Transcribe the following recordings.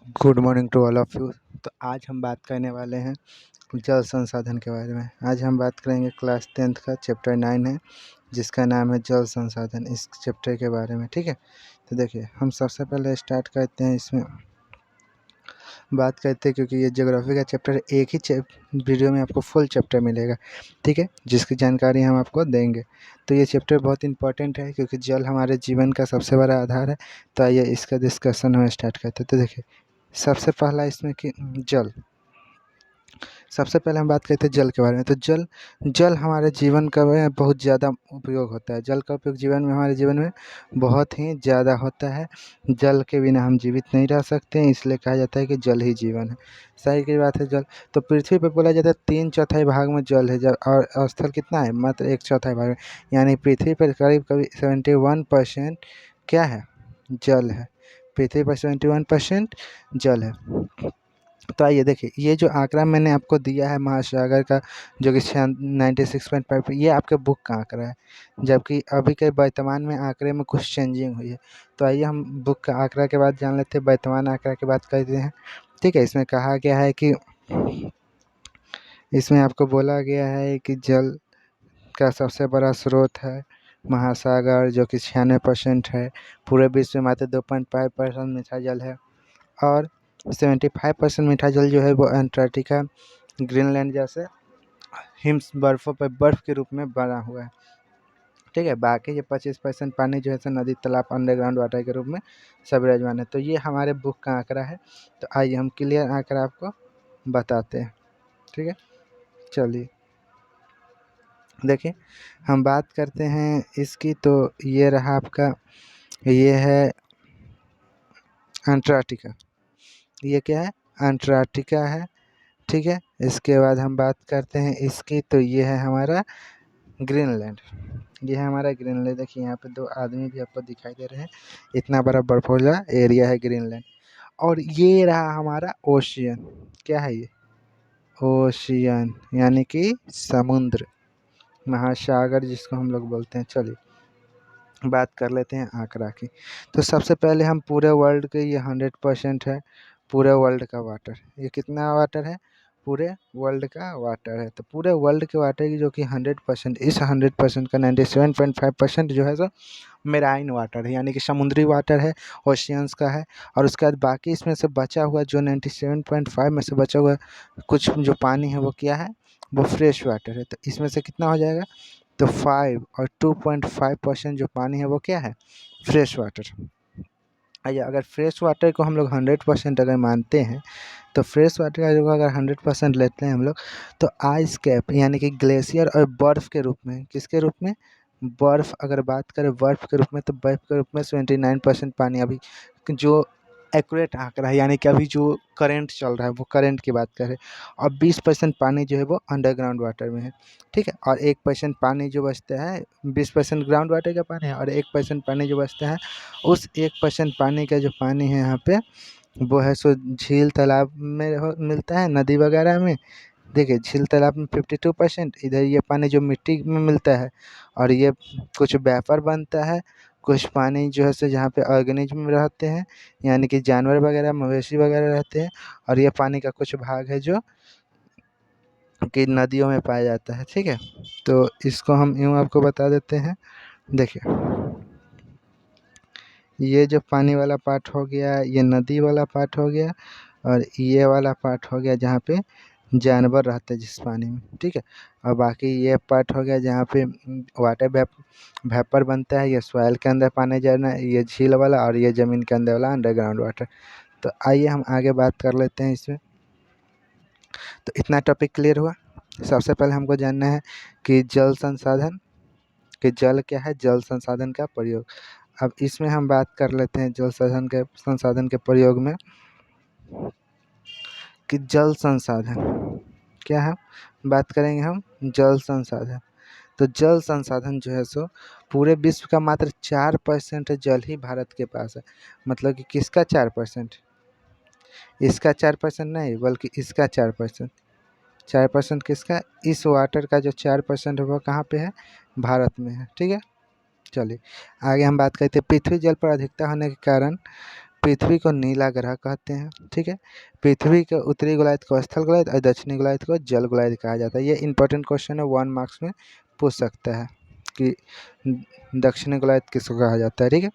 Good morning to all of you. तो आज हम बात करने वाले हैं जल संसाधन के बारे में। आज हम बात करेंगे क्लास 10th का चैप्टर 9 है, जिसका नाम है जल संसाधन। इस चैप्टर के बारे में, ठीक है। तो देखिए, हम सबसे पहले स्टार्ट करते हैं, इसमें बात करते हैं, क्योंकि ये ज्योग्राफी का चैप्टर एक ही वीडियो में आपको फुल चैप्टर मिलेगा, ठीक है, जिसकी जानकारी हम आपको देंगे। तो ये चैप्टर बहुत इंपॉर्टेंट है, क्योंकि जल हमारे जीवन का सबसे बड़ा आधार है। तो आइए इसका डिस्कशन हम स्टार्ट करते हैं। तो देखिए, सबसे पहला इसमें कि जल। सबसे पहले हम बात करते हैं जल के बारे में। तो जल जल हमारे जीवन का में बहुत ज़्यादा उपयोग होता है। जल का उपयोग जीवन में, हमारे जीवन में बहुत ही ज़्यादा होता है। जल के बिना हम जीवित नहीं रह सकते हैं, इसलिए कहा जाता है कि जल ही जीवन है। सही की बात है। जल तो पृथ्वी पर बोला जाता है 3/4 भाग में जल है। जल और स्थल कितना है? मात्र 1/4 भाग में। यानी पृथ्वी पर करीब करीब 71% क्या है? जल है। पृथ्वी पर 71% जल है। तो आइए देखिए, ये जो आंकड़ा मैंने आपको दिया है महासागर का, जो कि 96.5, ये आपके बुक का आंकड़ा है, जबकि अभी के वर्तमान में आंकड़े में कुछ चेंजिंग हुई है। तो आइए हम बुक का आंकड़ा के बाद जान लेते हैं, वर्तमान आंकड़ा की बात करते हैं, ठीक है। इसमें कहा गया है कि इसमें आपको बोला गया है कि जल का सबसे बड़ा स्रोत है महासागर, जो कि 96% है। पूरे विश्व में मात्र 2.5% मीठा जल है, और 75% मीठा जल जो है वो अंटार्कटिका, ग्रीनलैंड जैसे हिम बर्फ़ों पर बर्फ़ के रूप में बना हुआ है, ठीक है। बाकी ये 25% पानी जो है सो नदी, तालाब, अंडरग्राउंड वाटर के रूप में सब विराजमान है। तो ये हमारे बुक का आंकड़ा है। तो आइए हम क्लियर आंकड़ा आपको बताते हैं, ठीक है। चलिए देखिए, हम बात करते हैं इसकी। तो ये रहा आपका, ये है अंटार्कटिका। ये क्या है? अंटार्कटिका है, ठीक है। इसके बाद हम बात करते हैं इसकी। तो ये है हमारा ग्रीनलैंड। ये है हमारा ग्रीनलैंड। देखिए, यहाँ पे 2 आदमी भी आपको दिखाई दे रहे हैं। इतना बड़ा बर्फीला एरिया है ग्रीनलैंड। और ये रहा हमारा ओशियन। क्या है ये? ओशियन, यानी कि समुद्र, महासागर जिसको हम लोग बोलते हैं। चलिए बात कर लेते हैं आंकड़ा की। तो सबसे पहले हम पूरे वर्ल्ड के, ये 100% है पूरे वर्ल्ड का वाटर। ये कितना वाटर है? पूरे वर्ल्ड का वाटर है। तो पूरे वर्ल्ड के वाटर की जो कि 100%, इस 100% का 97.5% जो है सो मेराइन वाटर है, यानी कि समुद्री वाटर है, ओशियंस का है। और उसके बाद बाकी इसमें से बचा हुआ जो 97.5 में से बचा हुआ कुछ जो पानी है, वो क्या है? वो फ्रेश वाटर है। तो इसमें से कितना हो जाएगा? तो 5 और 2.5% जो पानी है वो क्या है? Fresh water. आइए, अगर फ्रेश वाटर को हम लोग 100% अगर मानते हैं, तो फ्रेश वाटर का जो अगर 100% लेते हैं हम लोग, तो आइस कैप, यानी कि ग्लेशियर और बर्फ़ के रूप में, किसके रूप में? बर्फ़। अगर बात करें बर्फ़ के रूप में, तो बर्फ़ के रूप में 79% पानी अभी जो एक्यूरेट आंकड़ा है, यानी कि अभी जो करंट चल रहा है, वो करंट की बात करें। और 20% पानी जो है वो अंडरग्राउंड वाटर में है, ठीक है। और 1% पानी जो बचता है, 20% ग्राउंड वाटर का पानी है, और 1% पानी जो बचता है, उस 1% पानी का जो पानी है यहाँ पे, वो है सो झील, तालाब में मिलता है, नदी वगैरह में। देखिए, झील, तालाब में 52%, इधर ये पानी जो मिट्टी में मिलता है, और ये कुछ वेपर बनता है। कुछ पानी जो है सो जहाँ पे ऑर्गेनिज्म रहते हैं, यानी कि जानवर वगैरह, मवेशी वगैरह रहते हैं। और ये पानी का कुछ भाग है जो कि नदियों में पाया जाता है, ठीक है। तो इसको हम यूँ आपको बता देते हैं। देखिए, ये जो पानी वाला पार्ट हो गया, ये नदी वाला पार्ट हो गया, और ये वाला पार्ट हो गया जहाँ पे जानवर रहते हैं जिस पानी में, ठीक है। और बाकी ये पार्ट हो गया जहाँ पे वाटर वेपर बनता है। ये सॉइल के अंदर पानी जाना, ये झील वाला, और ये ज़मीन के अंदर वाला अंडरग्राउंड वाटर। तो आइए हम आगे बात कर लेते हैं इसमें। तो इतना टॉपिक क्लियर हुआ। सबसे पहले हमको जानना है कि जल संसाधन, कि जल क्या है, जल संसाधन का प्रयोग। अब इसमें हम बात कर लेते हैं जल संसाधन के प्रयोग में, कि जल संसाधन क्या है। बात करेंगे हम जल संसाधन। तो जल संसाधन जो है सो पूरे विश्व का मात्र 4% जल ही भारत के पास है। मतलब कि किसका 4%? इसका 4% नहीं, बल्कि इसका 4%। 4% किसका? इस वाटर का जो 4% है वो कहाँ पे है? भारत में है, ठीक है। चलिए आगे हम बात करते हैं। पृथ्वी जल पर अधिकता होने के कारण पृथ्वी को नीला ग्रह कहते हैं, ठीक है। पृथ्वी के उत्तरी गोलार्ध को स्थल गोलार्ध और दक्षिणी गोलार्ध को जल गोलार्ध कहा जाता है। ये इंपॉर्टेंट क्वेश्चन है, 1 मार्क्स में पूछ सकता है कि दक्षिणी गोलार्ध किसको कहा जाता है, ठीक है।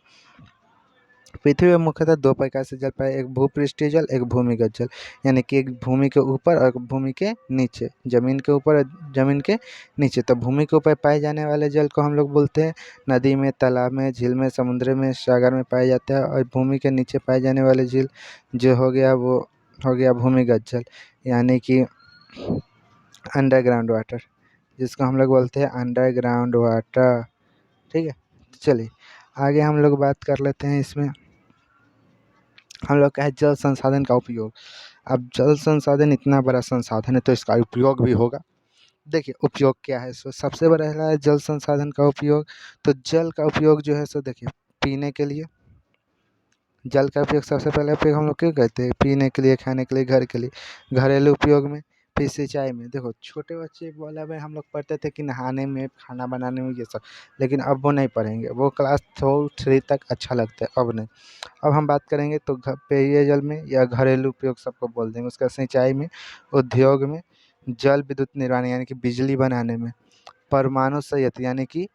पृथ्वी में मुख्यतः 2 प्रकार से जल पाए, एक भूपृष्ठीय जल, एक भूमिगत जल, यानी कि एक भूमि के ऊपर और भूमि के नीचे, जमीन के ऊपर और जमीन के नीचे। तो भूमि के ऊपर पाए जाने वाले जल को हम लोग बोलते हैं नदी में, तालाब में, झील में, समुद्र में, सागर में पाया जाता है। और भूमि के नीचे पाए जाने वाले झील जो हो गया वो हो गया भूमिगत जल, यानी कि अंडरग्राउंड वाटर, जिसको हम लोग बोलते हैं अंडरग्राउंड वाटर, ठीक है। चलिए आगे हम लोग बात कर लेते हैं इसमें, हम लोग का है जल संसाधन का उपयोग। अब जल संसाधन इतना बड़ा संसाधन है तो इसका उपयोग भी होगा। देखिए उपयोग क्या है, सो सबसे बड़ा है जल संसाधन का उपयोग। तो जल का उपयोग जो है सो देखिए पीने के लिए, जल का उपयोग सबसे पहले उपयोग हम लोग क्यों करते हैं, पीने के लिए, खाने के लिए, घर के लिए, घरेलू उपयोग में, फिर सिंचाई में। देखो छोटे बच्चे वाला में हम लोग पढ़ते थे कि नहाने में, खाना बनाने में, ये सब, लेकिन अब वो नहीं पढ़ेंगे, वो क्लास 2-3 तक अच्छा लगता है, अब नहीं। अब हम बात करेंगे तो पेयजल में या घरेलू उपयोग सबको बोल देंगे, उसका सिंचाई में, उद्योग में, जल विद्युत निर्माण यानी कि बिजली बनाने में, परमाणु संयंत्र यानी कि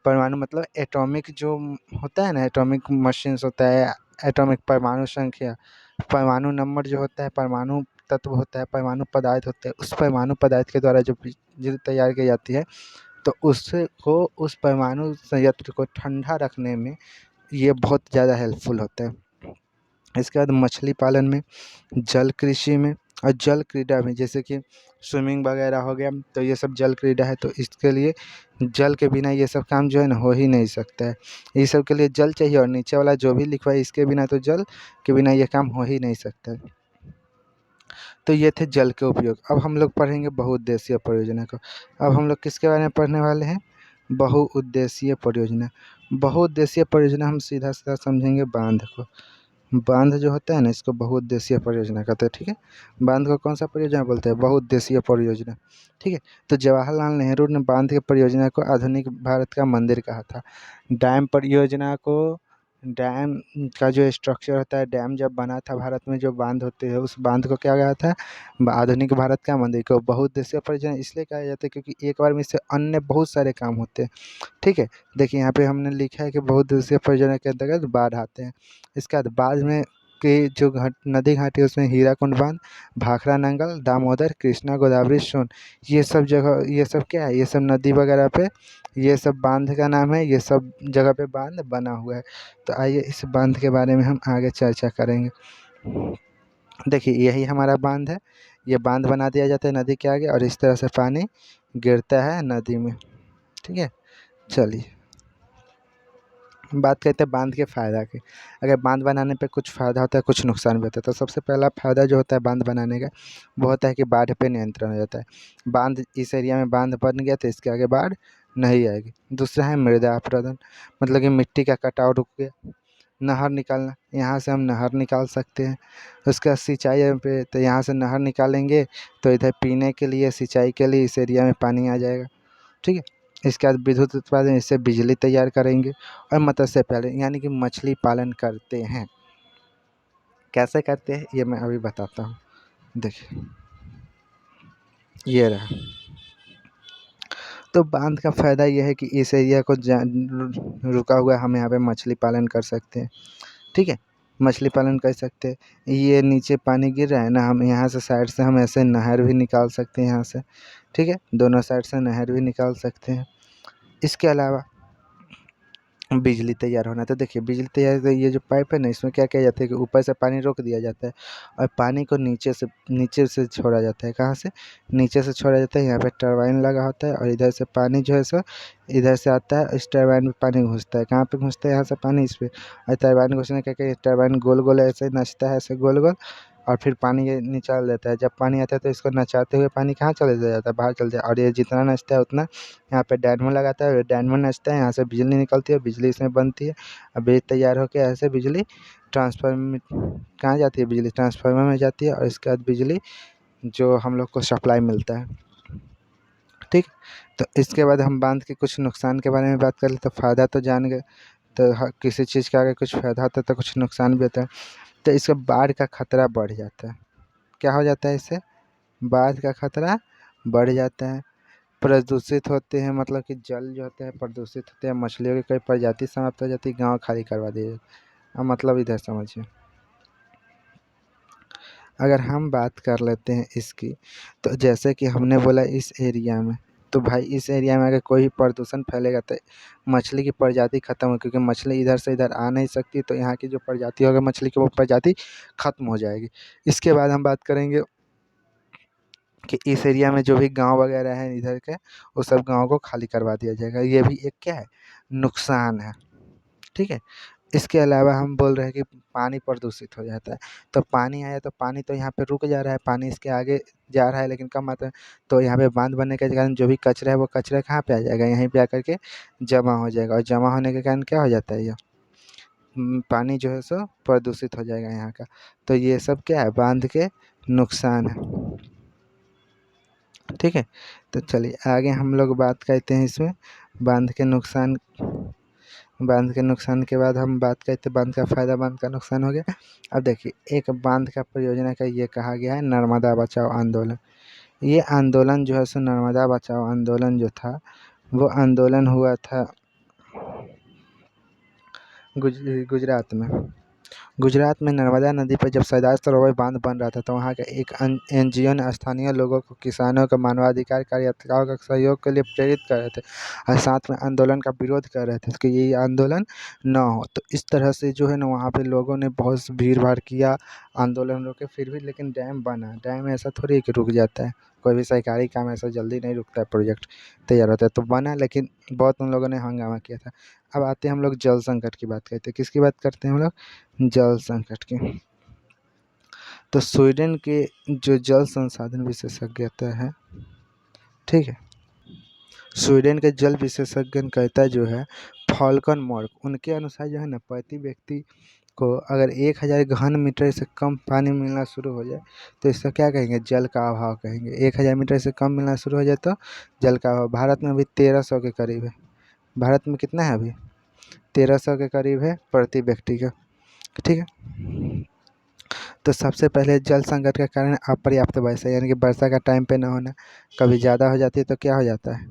परमाणु मतलब एटॉमिक जो होता है ना, एटॉमिक मशीन्स होता है, एटॉमिक परमाणु संख्या, परमाणु नंबर जो होता है, परमाणु तत्व होता है, परमाणु पदार्थ होते हैं, उस परमाणु पदार्थ के द्वारा जो बिजली तैयार की जाती है, तो उससे को उस परमाणु संयंत्र को ठंडा रखने में ये बहुत ज़्यादा हेल्पफुल होता है। इसके बाद मछली पालन में, जल कृषि में और जल क्रीड़ा में, जैसे कि स्विमिंग वगैरह हो गया, तो ये सब जल क्रीड़ा है। तो इसके लिए जल के बिना ये सब काम जो है ना हो ही नहीं सकता है, ये सब के लिए जल चाहिए। और नीचे वाला जो भी लिखा है इसके बिना, तो जल के बिना ये काम हो ही नहीं सकता है। तो ये थे जल के उपयोग। अब हम लोग पढ़ेंगे बहुउद्देशीय परियोजना को। अब हम लोग किसके बारे में पढ़ने वाले हैं, बहुउद्देशीय परियोजना। बहुउद्देशीय परियोजना हम सीधा सीधा समझेंगे बांध को। बांध जो होता है ना, इसको बहुउद्देशीय परियोजना कहते हैं, ठीक है। बांध को कौन सा परियोजना बोलते हैं, बहुउद्देशीय परियोजना, ठीक है। तो जवाहरलाल नेहरू ने बांध की परियोजना को आधुनिक भारत का मंदिर कहा था। डैम परियोजना को, डैम का जो स्ट्रक्चर होता है, डैम जब बना था भारत में, जो बांध होते हैं, उस बांध को क्या कहा था, आधुनिक भारत का मंदिर। को बहुउद्देशीय परियोजना इसलिए कहा जाता है क्योंकि एक बार में इससे अन्य बहुत सारे काम होते हैं, ठीक है। देखिए यहाँ पे हमने लिखा है कि बहुउद्देशीय परियोजना के अंतर्गत बाढ़ आते हैं। इसके बाद बाढ़ में के जो नदी घाटी है उसमें हीराकुंड बांध, भाखड़ा नंगल, दामोदर, कृष्णा, गोदावरी, सोन, ये सब जगह, ये सब क्या है, ये सब नदी वगैरह पे ये सब बांध का नाम है, ये सब जगह पे बांध बना हुआ है। तो आइए इस बांध के बारे में हम आगे चर्चा करेंगे। देखिए यही हमारा बांध है, ये बांध बना दिया जाता है नदी के आगे और इस तरह से पानी गिरता है नदी में, ठीक है। चलिए बात करते हैं बांध के फ़ायदा की। अगर बांध बनाने पे कुछ फ़ायदा होता है, कुछ नुकसान भी होता है। तो सबसे पहला फ़ायदा जो होता है बांध बनाने का, वो होता है कि बाढ़ पे नियंत्रण हो जाता है। बांध इस एरिया में बांध बन गया तो इसके आगे बाढ़ नहीं आएगी। दूसरा है मृदा अपरदन, मतलब कि मिट्टी का कटाव रुक गया। नहर निकालना, यहाँ से हम नहर निकाल सकते हैं। उसका सिंचाई पे, तो यहाँ से नहर निकालेंगे तो इधर पीने के लिए, सिंचाई के लिए इस एरिया में पानी आ जाएगा, ठीक है। इसके बाद विद्युत उत्पादन, इससे बिजली तैयार करेंगे। और मत्स्य पालन यानी कि मछली पालन करते हैं। कैसे करते हैं ये मैं अभी बताता हूँ। देखिए ये रहा, तो बांध का फ़ायदा ये है कि इस एरिया को रुका हुआ हम यहाँ पे मछली पालन कर सकते हैं, ठीक है। मछली पालन कर सकते हैं। ये नीचे पानी गिर रहा है ना, हम यहाँ से साइड से हम ऐसे नहर भी निकाल सकते हैं यहाँ से, ठीक है। दोनों साइड से नहर भी निकाल सकते हैं। इसके अलावा बिजली तैयार होना, तो देखिए बिजली तैयार, तो ये जो पाइप है ना, इसमें क्या किया जाता है कि ऊपर से पानी रोक दिया जाता है और पानी को नीचे से छोड़ा जाता है। कहाँ से, नीचे से छोड़ा जाता है। यहाँ पे टरबाइन लगा होता है और इधर से पानी जो है सो इधर से आता है, इस टरबाइन में पानी घुसता है। कहाँ पे घुसता है, यहाँ से पानी इस पे, और टरबाइन घुसने का क्या, टरबाइन गोल गोल ऐसे नचता है, ऐसे गोल गोल, और फिर पानी ये निकाल देता है। जब पानी आता है तो इसको नचाते हुए पानी कहाँ चले जाता है, बाहर चल जाता है। और ये जितना नचता है उतना यहाँ पे डायनमो लगाता है, डायनमो नचता है, यहाँ से बिजली निकलती है, बिजली इसमें बनती है। और बिजली तैयार होकर ऐसे बिजली ट्रांसफार्मर में कहाँ जाती है, बिजली ट्रांसफार्मर में जाती है और इसके बाद बिजली जो हम लोग को सप्लाई मिलता है, ठीक। तो इसके बाद हम बांध के कुछ नुकसान के बारे में बात कर ले। तो फ़ायदा तो जान गए, तो किसी चीज़ का अगर कुछ फ़ायदा होता है तो कुछ नुकसान भी होता है। तो इसका बाढ़ का खतरा बढ़ जाता है। क्या हो जाता है इससे? बाढ़ का खतरा बढ़ जाता है। प्रदूषित होते हैं, मतलब कि जल जो होते हैं प्रदूषित होते हैं, मछलियों की कई प्रजाति समाप्त हो जाती है, गाँव खाली करवा दिए। अब मतलब इधर समझिए, अगर हम बात कर लेते हैं इसकी, तो जैसे कि हमने बोला इस एरिया में, तो भाई इस एरिया में अगर कोई प्रदूषण फैलेगा तो मछली की प्रजाति खत्म हो, क्योंकि मछली इधर से इधर आ नहीं सकती, तो यहाँ की जो प्रजाति होगी मछली की वो प्रजाति खत्म हो जाएगी। इसके बाद हम बात करेंगे कि इस एरिया में जो भी गांव वगैरह है इधर के, वो सब गाँव को खाली करवा दिया जाएगा। ये भी एक क्या है, नुकसान है। ठीक है। इसके अलावा हम बोल रहे हैं कि पानी प्रदूषित हो जाता है। तो पानी आया तो पानी तो यहाँ पे रुक जा रहा है, पानी इसके आगे जा रहा है लेकिन कम मात्रा में। तो यहाँ पे बांध बनने के कारण जो भी कचरा है वो कचरा कहाँ पे आ जाएगा, यहीं पे आकर के जमा हो जाएगा, और जमा होने के कारण क्या हो जाता है, ये पानी जो है सो प्रदूषित हो जाएगा यहाँ का। तो ये सब क्या है, बांध के नुकसान है। ठीक है। तो चलिए आगे हम लोग बात करते हैं इसमें बांध के नुकसान। बांध के नुकसान के बाद हम बात करते हैं बांध का फ़ायदा, बांध का नुकसान हो गया। अब देखिए एक बांध का परियोजना का ये कहा गया है नर्मदा बचाओ आंदोलन। ये आंदोलन जो है सो नर्मदा बचाओ आंदोलन जो था, वो आंदोलन हुआ था गुजरात में। गुजरात में नर्मदा नदी पर जब सरदार सरोवर बांध बन रहा था, तो वहाँ के एक एनजीओ ने स्थानीय लोगों को, किसानों को, मानवाधिकार कार्यकर्ताओं का सहयोग के लिए प्रेरित कर रहे थे, और साथ में आंदोलन का विरोध कर रहे थे कि ये आंदोलन ना हो। तो इस तरह से जो है ना वहाँ पे लोगों ने बहुत भीड़ भाड़ किया, आंदोलन रोके, फिर भी लेकिन डैम बना। डैम ऐसा थोड़ी है कि रुक जाता है, कोई भी सरकारी काम ऐसा जल्दी नहीं रुकता है, प्रोजेक्ट तैयार होता है तो बना, लेकिन बहुत उन लोगों ने हंगामा किया था। अब आते हैं हम लोग जल संकट की बात करते हैं। किसकी बात करते हैं हम लोग, जल संकट की। तो स्वीडन के जो जल संसाधन विशेषज्ञता है, ठीक है, स्वीडन के जल विशेषज्ञता जो है फॉल्कन मॉर्क, उनके अनुसार जो है ना प्रति व्यक्ति को अगर 1000 घन मीटर से कम पानी मिलना शुरू हो जाए तो इसका क्या कहेंगे, जल का अभाव कहेंगे। 1000 मीटर से कम मिलना शुरू हो जाए तो जल का अभाव। भारत में अभी 1300 के करीब है। भारत में कितना है अभी, 1300 के करीब है प्रति व्यक्ति का। ठीक है। तो सबसे पहले जल संकट का कारण अपर्याप्त वर्षा, यानी कि वर्षा का टाइम पे ना होना। कभी ज़्यादा हो जाती है तो क्या हो जाता है,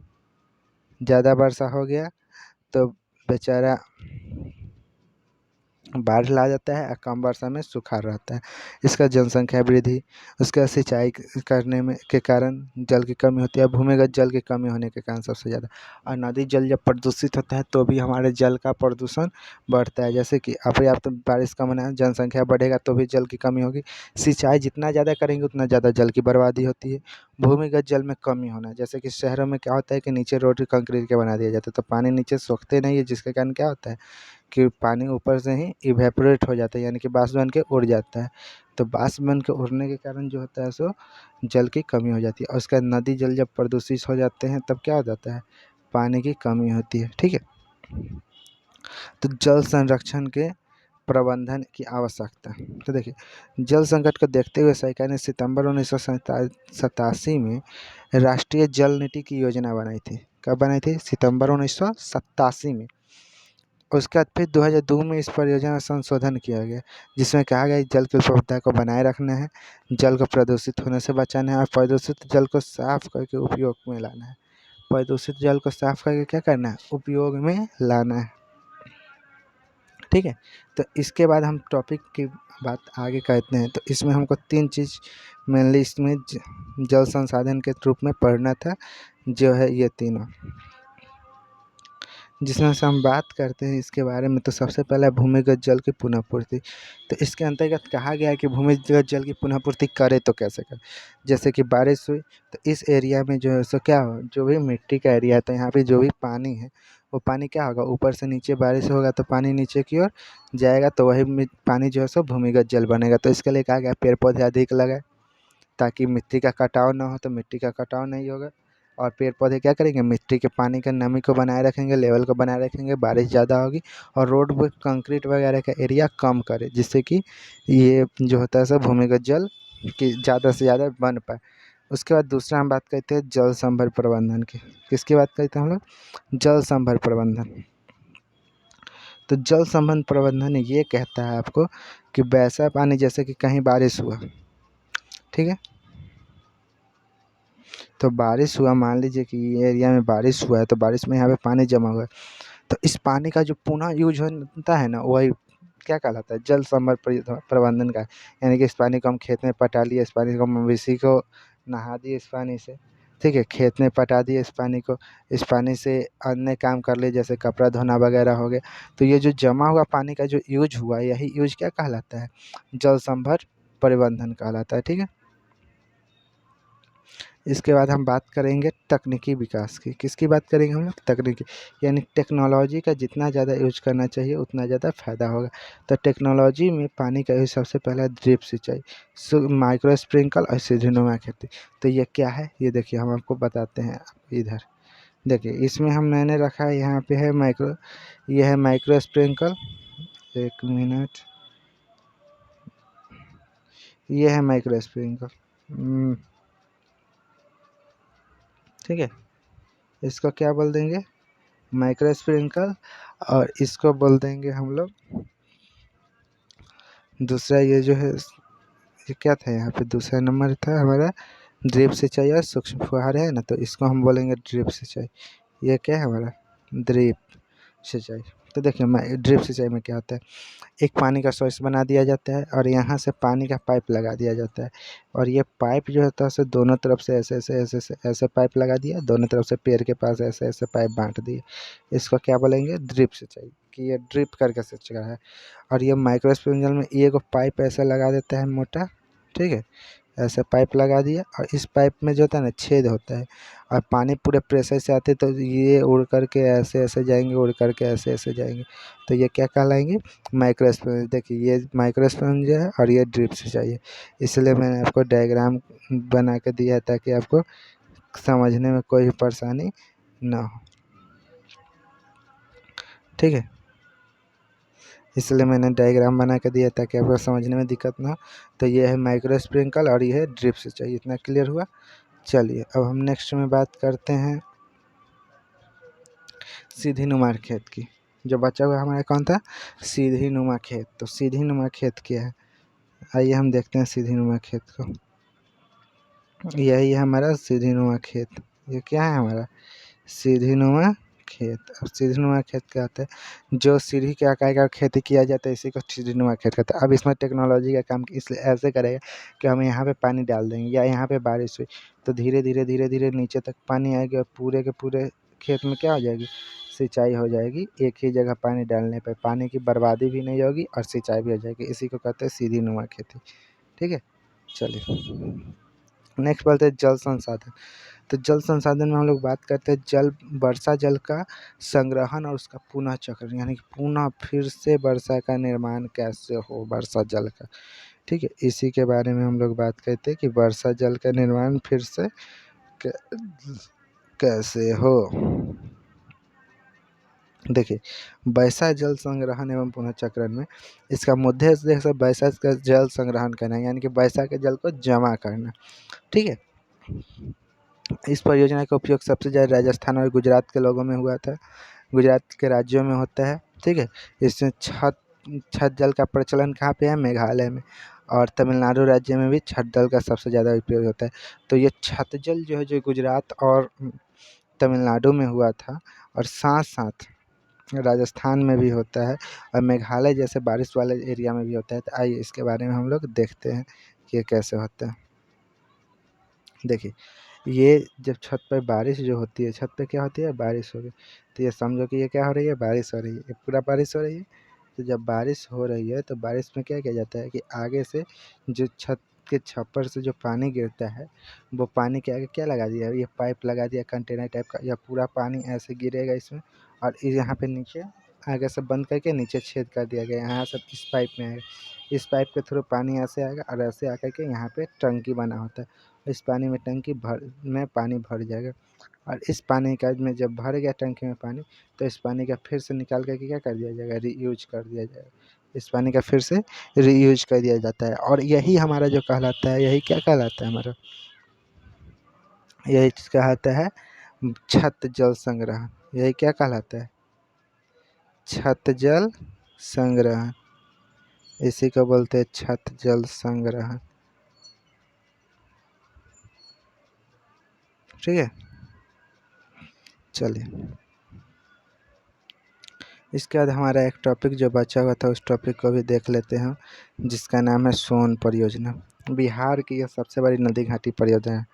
ज़्यादा वर्षा हो गया तो बेचारा बाढ़ ला जाता है, और कम वर्षा में सूखा रहता है। इसका जनसंख्या वृद्धि, उसका सिंचाई करने में के कारण जल की कमी होती है, भूमिगत जल की कमी होने के कारण सबसे ज़्यादा। और नदी जल जब प्रदूषित होता है तो भी हमारे जल का प्रदूषण बढ़ता है। जैसे कि अपर्याप्त बारिश का होना, जनसंख्या बढ़ेगा तो भी जल की कमी होगी। सिंचाई जितना ज़्यादा करेंगे उतना ज़्यादा जल की बर्बादी होती है। भूमिगत जल में कमी होना, जैसे कि शहरों में क्या होता है कि नीचे रोड कंक्रीट के बना दिया जाता है, तो पानी नीचे सोखते नहीं है, जिसके कारण क्या होता है कि पानी ऊपर से ही इवेपोरेट हो जाता है, यानी कि बाष्प बन के उड़ जाता है। तो बाष्प बन के उड़ने के कारण जो होता है सो जल की कमी हो जाती है, और उसका नदी जल जब प्रदूषित हो जाते हैं तब क्या हो जाता है, पानी की कमी होती है। ठीक है। तो जल संरक्षण के प्रबंधन की आवश्यकता। तो देखिए जल संकट को देखते हुए सरकार ने सितंबर 1987 में राष्ट्रीय जल नीति की योजना बनाई थी। कब बनाई थी, सितंबर 1987 में। उसके बाद फिर 2002 में इस परियोजना में संशोधन किया गया, जिसमें कहा गया जल की उपलब्धता को बनाए रखना है, जल को प्रदूषित होने से बचाना है, और प्रदूषित जल को साफ करके उपयोग में लाना है। प्रदूषित जल को साफ करके क्या करना है, उपयोग में लाना है। ठीक है। तो इसके बाद हम टॉपिक की बात आगे करते हैं। तो इसमें हमको 3 चीज़ मेनली इसमें जल संसाधन के रूप में पढ़ना था, जो है ये तीनों, जिसमें से हम बात करते हैं इसके बारे में। तो सबसे पहला भूमिगत जल की पुनः पूर्ति। तो इसके अंतर्गत कहा गया है कि भूमिगत जल की पुनः पूर्ति करे तो कैसे करें। जैसे कि बारिश हुई तो इस एरिया में जो है सो क्या हो, जो भी मिट्टी का एरिया है तो यहाँ पे जो भी पानी है वो पानी क्या होगा, ऊपर से नीचे बारिश होगा तो पानी नीचे की ओर जाएगा, तो वही पानी जो है सो भूमिगत जल बनेगा। तो इसके लिए कहा गया पेड़ पौधे अधिक लगाए, ताकि मिट्टी का कटाव ना हो, तो मिट्टी का कटाव नहीं होगा। और पेड़ पौधे क्या करेंगे, मिट्टी के पानी का नमी को बनाए रखेंगे, लेवल को बनाए रखेंगे, बारिश ज़्यादा होगी। और रोड पर कंक्रीट वगैरह का एरिया कम करे, जिससे कि ये जो होता है सब भूमिगत जल की ज़्यादा से ज़्यादा बन पाए। उसके बाद दूसरा हम बात करते हैं जल संभर प्रबंधन की। किसकी बात करते हैं हम लोग, जल संभर प्रबंधन। तो जल संबंध प्रबंधन ये कहता है आपको कि वैसा पानी, जैसे कि कहीं बारिश हुआ, ठीक है, तो बारिश हुआ, मान लीजिए कि ये एरिया में बारिश हुआ है, तो बारिश में यहाँ पे पानी जमा हुआ है, तो इस पानी का जो पुनः यूज होता है ना, वही क्या कहलाता है, जल संभर प्रबंधन का। यानी कि इस पानी को हम खेत में पटा लिए, इस पानी को मवेशी को नहा दिए इस पानी से, ठीक है, खेत में पटा दिए इस पानी को, इस पानी से अन्य काम कर लिए जैसे कपड़ा धोना वगैरह हो गया। तो ये जो जमा हुआ पानी का जो यूज हुआ, यही यूज क्या कहलाता है, जल संभर प्रबंधन कहलाता है, ठीक है। इसके बाद हम बात करेंगे तकनीकी विकास की। किसकी बात करेंगे हम लोग, तकनीकी, यानी टेक्नोलॉजी का जितना ज़्यादा यूज करना चाहिए उतना ज़्यादा फ़ायदा होगा। तो टेक्नोलॉजी में पानी का यूज सबसे पहला ड्रिप सिंचाई, माइक्रो स्प्रिंकल और सीढ़ीनुमा खेती। तो ये क्या है, ये देखिए हम आपको बताते हैं। इधर देखिए, इसमें हम मैंने रखा है, यहाँ पे है माइक्रो, ये है माइक्रो स्प्रिंकल, एक मिनट, ये है माइक्रो स्प्रिंकल, ठीक है। इसको क्या बोल देंगे, माइक्रो स्प्रिंकल, और इसको बोल देंगे हम लोग दूसरा, ये जो है, ये क्या था यहाँ पे, दूसरा नंबर था हमारा ड्रिप सिंचाई और सूक्ष्म फुहारे है ना, तो इसको हम बोलेंगे ड्रिप सिंचाई। ये क्या है हमारा, ड्रिप सिंचाई। तो देखिए ड्रिप सिंचाई में क्या होता है, एक पानी का सोर्स बना दिया जाता है और यहाँ से पानी का पाइप लगा दिया जाता है, और ये पाइप जो होता है उसे दोनों तरफ से ऐसे ऐसे ऐसे ऐसे ऐसे पाइप लगा दिया, दोनों तरफ से पेड़ के पास ऐसे ऐसे पाइप बांट दिए। इसको क्या बोलेंगे, ड्रिप सिंचाई, कि ये ड्रिप करके सिंचा है। और ये माइक्रो स्प्रिंकलर में एक पाइप ऐसा लगा देता है मोटा, ठीक है, ऐसे पाइप लगा दिया, और इस पाइप में जो होता है ना छेद होता है, और पानी पूरे प्रेशर से आते, तो ये उड़ करके ऐसे ऐसे जाएंगे, उड़ करके ऐसे ऐसे जाएंगे, तो ये क्या कहलाएंगे, माइक्रो स्पंज। देखिए ये माइक्रो स्पंज है और ये ड्रिप से चाहिए, इसलिए मैंने आपको डायग्राम बना के दिया है ताकि आपको समझने में कोई परेशानी ना हो, ठीक है, इसलिए मैंने डायग्राम बना के दिया ताकि आपको समझने में दिक्कत ना हो। तो ये है माइक्रो स्प्रिंकल और ये है ड्रिप से चाहिए, इतना क्लियर हुआ। चलिए अब हम नेक्स्ट में बात करते हैं सीधी नुमा खेत की। जो बचा हुआ हमारा कौन था, सीधी नुमा खेत। तो सीधी नुमा खेत क्या है, आइए हम देखते हैं सीधी नुमा खेत को। यही है हमारा सीधी नुमा खेत। ये क्या है हमारा, सीधी नुमा खेत। अब सीधी नुमा खेत क्या होता है, जो सीढ़ी के आकार का खेती किया जाता है इसी को सीधी नुमा खेत कहते हैं। अब इसमें टेक्नोलॉजी का काम इसलिए ऐसे करेगा कि हम यहाँ पे पानी डाल देंगे, या यहाँ पे बारिश हुई तो धीरे धीरे धीरे धीरे नीचे तक पानी आएगी, और पूरे के पूरे खेत में क्या हो जाएगी, सिंचाई हो जाएगी। एक ही जगह पानी डालने पर पानी की बर्बादी भी नहीं होगी और सिंचाई भी हो जाएगी, इसी को कहते हैं सीधी नुमा खेती, ठीक है। चलिए नेक्स्ट बोलते हैं जल संसाधन। तो जल संसाधन में हम लोग बात करते हैं जल, वर्षा जल का संग्रहण और उसका पुनः चक्र, यानी कि पुनः फिर से वर्षा का निर्माण कैसे हो, वर्षा जल का, ठीक है, इसी के बारे में हम लोग बात करते हैं कि वर्षा जल का निर्माण फिर से कैसे हो। देखिए वर्षा जल संग्रहण एवं पुनः चक्रण में इसका मुद्दे से वर्षा का जल संग्रहण करना, यानी कि वर्षा के जल को जमा करना, ठीक है। इस परियोजना का उपयोग सबसे ज़्यादा राजस्थान और गुजरात के लोगों में हुआ था, गुजरात के राज्यों में होता है, ठीक है। इसमें छत जल का प्रचलन कहाँ पे है, मेघालय में, और तमिलनाडु राज्य में भी छत जल का सबसे ज़्यादा उपयोग होता है। तो ये छत जल जो है जो गुजरात और तमिलनाडु में हुआ था, और साथ साथ राजस्थान में भी होता है, और मेघालय जैसे बारिश वाले एरिया में भी होता है। तो आइए इसके बारे में हम लोग देखते हैं कि ये कैसे होता है। देखिए ये जब छत पर बारिश जो होती है, छत पे क्या होती है, बारिश हो रही, तो ये समझो कि ये क्या हो रही है, बारिश हो रही है, ये पूरा बारिश हो रही है। तो जब बारिश हो रही है तो बारिश में क्या किया जाता है कि आगे से जो छत के छप्पर से जो पानी गिरता है, वो पानी के आगे क्या लगा दिया है, ये पाइप लगा दिया कंटेनर टाइप का, या पूरा पानी ऐसे गिरेगा इसमें, और यहाँ पे नीचे आगे से बंद करके नीचे छेद कर दिया गया, यहाँ सब इस पाइप में आएगा, इस पाइप के थ्रू पानी ऐसे आएगा, और ऐसे आकर के यहाँ पे टंकी बना होता है, इस पानी में टंकी पानी भर जाएगा, और इस पानी का में जब भर गया टंकी में पानी, तो इस पानी का फिर से निकाल करके क्या कर दिया जाएगा, रीयूज कर दिया जाएगा, इस पानी का फिर से रीयूज कर दिया जाता है। और यही हमारा जो कहलाता है, यही क्या कहलाता है हमारा, यही कहलाता है छत जल संग्रहण। यही क्या कहलाता है, छत जल संग्रहण, इसी को बोलते हैं छत जल संग्रहण। ठीक है, चलिए इसके बाद हमारा एक टॉपिक जो बचा हुआ था उस टॉपिक को भी देख लेते हैं, जिसका नाम है सोन परियोजना। बिहार की यह सबसे बड़ी नदी घाटी परियोजना है।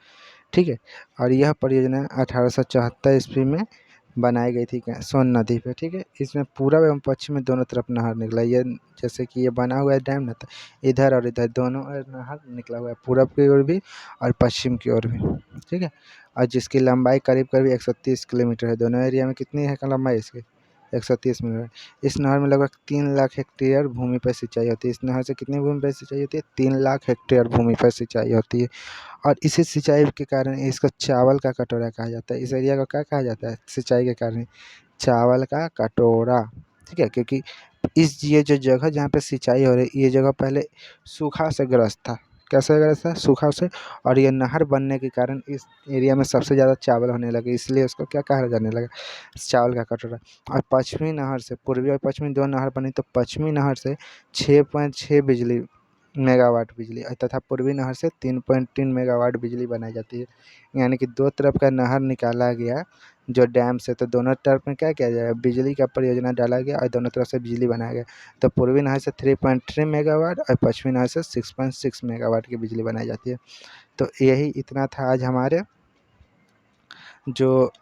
ठीक है, और यह परियोजना 1874 ईस्वी में बनाई गई थी सोन नदी पे। ठीक है, इसमें पूरब एवं पश्चिम में दोनों तरफ नहर निकला। ये जैसे कि ये बना हुआ है डैम ना, तो इधर और इधर दोनों नहर निकला हुआ है, पूरब की ओर भी और पश्चिम की ओर भी। ठीक है, और जिसकी लंबाई करीब करीब 130 किलोमीटर है। दोनों एरिया में कितनी है लंबाई इसकी? 130 मीटर। इस नहर में लगभग 3 लाख हेक्टेयर भूमि पर सिंचाई होती है। इस नहर से कितनी भूमि पर सिंचाई होती है? 3 लाख हेक्टेयर भूमि पर सिंचाई होती है। और इसी सिंचाई के कारण इसको चावल का कटोरा कहा जाता है। इस एरिया को क्या कहा जाता है सिंचाई के कारण? चावल का कटोरा। ठीक है, क्योंकि ये जो जगह जहाँ पे सिंचाई हो रही है, ये जगह पहले सूखा से ग्रस्त था। कैसे ग्रस्त था? सूखा से। और ये नहर बनने के कारण इस एरिया में सबसे ज़्यादा चावल होने लगे, इसलिए उसको क्या कहा जाने लगा? चावल का कटोरा। और पश्चिमी नहर से, पूर्वी और पश्चिमी दो नहर बनी, तो पश्चिमी नहर से 6.6 बिजली मेगावाट बिजली तथा पूर्वी नहर से 3.3 मेगावाट बिजली बनाई जाती है। यानी कि दो तरफ का नहर निकाला गया जो डैम से, तो दोनों तरफ में क्या किया जाएगा? बिजली का परियोजना डाला गया और दोनों तरफ से बिजली बनाया गया। तो पूर्वी नहर से 3.3 मेगावाट और पश्चिमी नहर से 6.6 मेगावाट की बिजली बनाई जाती है। तो यही इतना था आज हमारे जो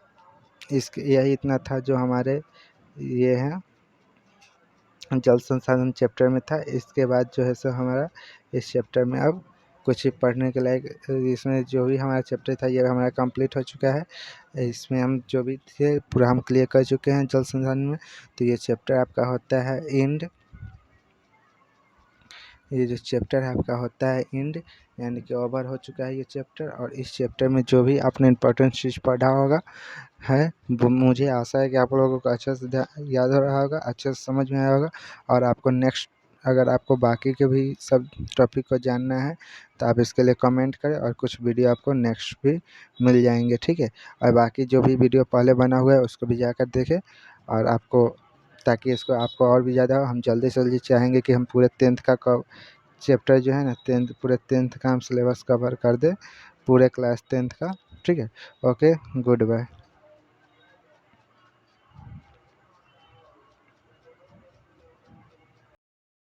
यही इतना था जो हमारे ये है जल संसाधन चैप्टर में था। इसके बाद जो है सो हमारा इस चैप्टर में अब कुछ पढ़ने के लायक, इसमें जो भी हमारा चैप्टर था ये हमारा कंप्लीट हो चुका है। इसमें हम जो भी थे पूरा हम क्लियर कर चुके हैं जल संसाधन में। तो ये चैप्टर आपका होता है एंड, ये जो चैप्टर है आपका होता है एंड, यानी कि ओवर हो चुका है ये चैप्टर। और इस चैप्टर में जो भी आपने इंपॉर्टेंट चीज़ पढ़ा होगा है वो मुझे आशा है कि आप लोगों को अच्छे से याद हो रहा होगा, अच्छे से समझ में आया होगा। और आपको नेक्स्ट अगर आपको बाकी के भी सब टॉपिक को जानना है तो आप इसके लिए कमेंट करें और कुछ वीडियो आपको नेक्स्ट भी मिल जाएंगे। ठीक है, और बाकी जो भी वीडियो पहले बना हुआ है उसको भी जाकर देखें और आपको, ताकि इसको आपको और भी ज़्यादा हम जल्दी से जल्दी चाहेंगे कि हम पूरे 10th का चैप्टर जो है ना पूरे 10th का हम सिलेबस कवर कर दें, पूरे क्लास 10th का। ठीक है, ओके, गुड बाय।